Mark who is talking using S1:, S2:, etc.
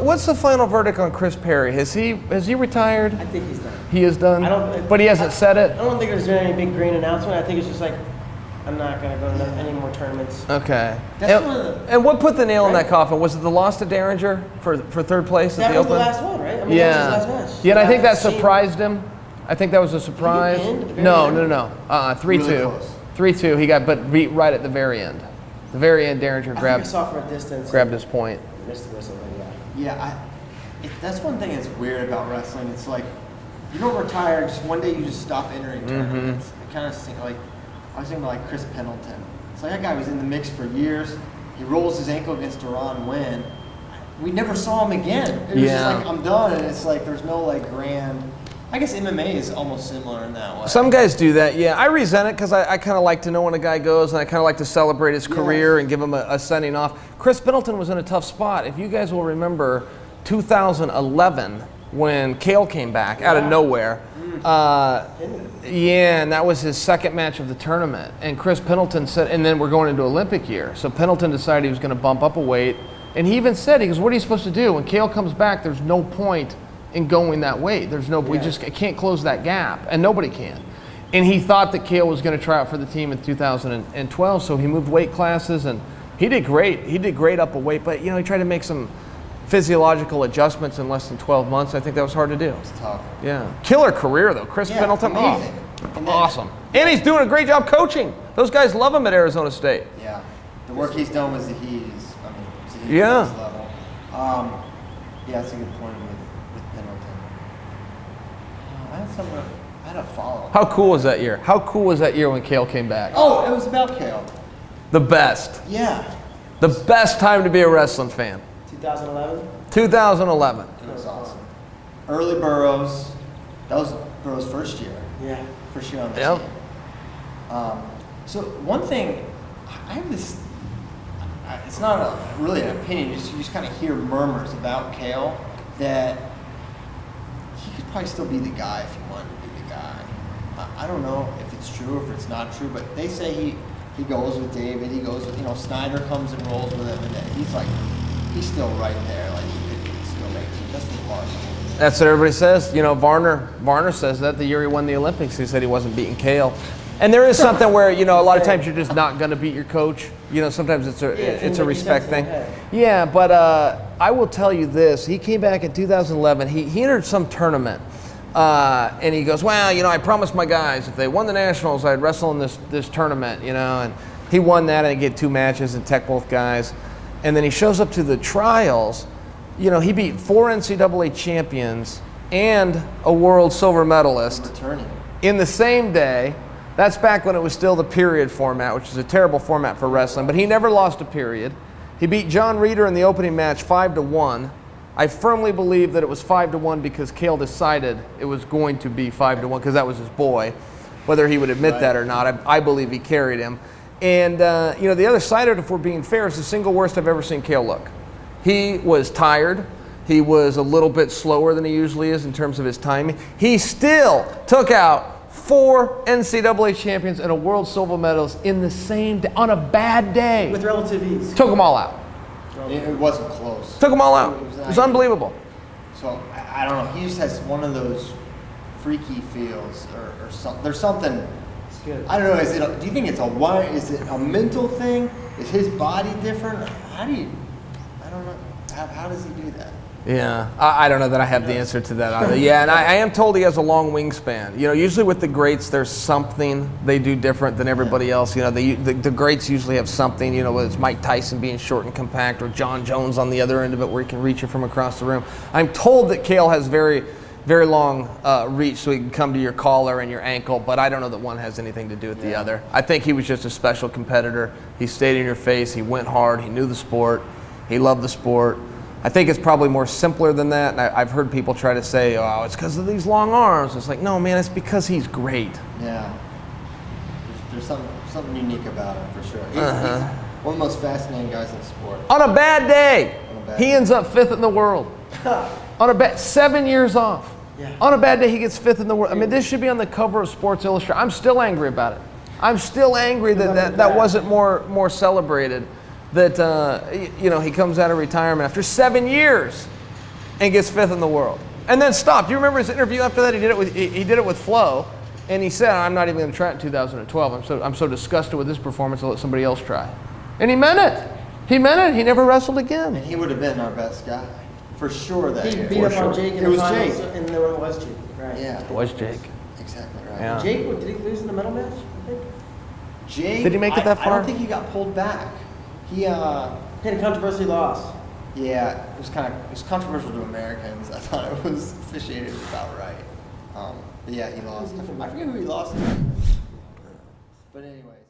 S1: what's the final verdict on Chris Perry? Has he retired?
S2: I think he's done.
S1: He is done? But he hasn't said it?
S2: I don't think there's been any big green announcement. I think it's just like, I'm not going to go to any more tournaments.
S1: Okay. And what put the nail in that coffin? Was it the loss to Derringer for third place at the Open?
S2: That was the last one, right? I mean, that was his last match.
S1: Yeah, and I think that surprised him. I think that was a surprise. No. 3-2. 3-2. He got beat right at the very end. The very end, Derringer grabbed his point.
S2: Missed the whistle,
S3: yeah, that's one thing that's weird about wrestling. It's like you don't retire. Just one day you just stop entering tournaments. I kind of think like I was thinking about like Chris Pendleton. It's like that guy was in the mix for years. He rolls his ankle against Duran Win. We never saw him again. It was just like I'm done, and it's like there's no like grand. I guess MMA is almost similar in that way.
S1: Some guys do that, yeah. I resent it because I kind of like to know when a guy goes, and I kind of like to celebrate his career and give him a sending off. Chris Pendleton was in a tough spot. If you guys will remember 2011 when Cael came back out of nowhere. And that was his second match of the tournament. And Chris Pendleton said, and then we're going into Olympic year. So Pendleton decided he was going to bump up a weight. And he even said, he goes, what are you supposed to do? When Cael comes back, there's no point in going that weight. We just can't close that gap, and nobody can. And he thought that Cael was going to try out for the team in 2012, so he moved weight classes, and he did great. He did great up a weight, but he tried to make some physiological adjustments in less than 12 months. I think that was hard to do.
S3: It's tough.
S1: Yeah. Killer career, though. Chris Pendleton, awesome. And he's doing a great job coaching. Those guys love him at Arizona State.
S3: Yeah. The work he's done with Zahid is, level. That's a good point with Pendleton. I had a follow-up.
S1: How cool was that year? How cool was that year when Cael came back?
S3: Oh, it was about Cael.
S1: The best.
S3: Yeah.
S1: The best time to be a wrestling fan.
S2: 2011?
S1: 2011.
S3: It was awesome. Early Burroughs. That was Burroughs' first year.
S2: Yeah.
S3: First year on the team. So one thing, I have this, it's not really an opinion, you just kind of hear murmurs about Cael that he could probably still be the guy if he wanted to be the guy. I don't know if it's true or if it's not true, but they say he goes with David, he goes with, Snyder comes and rolls with him, and he's still right there, like he could still make teams. That's remarkable.
S1: That's what everybody says. Varner says that the year he won the Olympics, he said he wasn't beating Cael. And there is something where, a lot of times you're just not going to beat your coach. Sometimes it's a respect thing. Yeah, but I will tell you this. He came back in 2011. He entered some tournament. And he goes, well, I promised my guys if they won the Nationals, I'd wrestle in this tournament, And he won that and he get 2 matches and tech both guys. And then he shows up to the trials. He beat 4 NCAA champions and a world silver medalist in the same day. That's back when it was still the period format, which is a terrible format for wrestling, but he never lost a period. He beat John Reeder in the opening match 5-1. I firmly believe that it was 5-1 because Cael decided it was going to be 5-1 because that was his boy. Whether he would admit that or not, I believe he carried him. And, the other side of it, if we're being fair, is the single worst I've ever seen Cael look. He was tired. He was a little bit slower than he usually is in terms of his timing. He still took out 4 NCAA champions and a world silver medalist in the same day, on a bad day.
S2: With relative ease.
S1: Took them all out.
S3: It wasn't close.
S1: Took them all out. It was unbelievable.
S3: So, I don't know. He just has one of those freaky feels or something. There's something.
S2: It's good.
S3: I don't know. Do you think it's is it a mental thing? Is his body different? I don't know. How does he do that?
S1: Yeah, I don't know that I have the answer to that either. Yeah, and I am told he has a long wingspan. Usually with the greats, there's something they do different than everybody else. The greats usually have something, whether it's Mike Tyson being short and compact or John Jones on the other end of it where he can reach it from across the room. I'm told that Cael has very, very long reach so he can come to your collar and your ankle, but I don't know that one has anything to do with the other. I think he was just a special competitor. He stayed in your face. He went hard. He knew the sport. He loved the sport. I think it's probably more simpler than that. And I've heard people try to say, oh, it's because of these long arms. It's like, no, man, it's because he's great.
S3: Yeah. There's something unique about him, for sure. He's one of the most fascinating guys in the sport.
S1: On a bad day, he ends up 5th in the world. On a 7 years off. Yeah. On a bad day, he gets 5th in the world. I mean, this should be on the cover of Sports Illustrated. I'm still angry about it. I'm still angry that wasn't more celebrated. That he comes out of retirement after 7 years. and gets 5th in the world, and then stopped. You remember his interview after that? He did it with Flo, and he said, "I'm not even going to try it in 2012. I'm so disgusted with this performance. I'll let somebody else try." And he meant it. He meant it. He never wrestled again.
S3: And he would have been our best guy for sure. That
S2: He
S3: year.
S2: beat up on Jake in
S3: It was
S2: the finals,
S3: Jake.
S2: and there was Jake. Right.
S3: Yeah,
S1: It was Jake.
S3: exactly right.
S1: Yeah.
S2: Jake, did he lose in the medal match? I think.
S3: Jake,
S1: Did he make it that
S3: I
S1: far?
S3: don't think he got pulled back. He
S2: He had a controversy loss.
S3: yeah, it was controversial to Americans. I thought it was officiated about right. But yeah, he lost. I forget who he lost to. But anyway.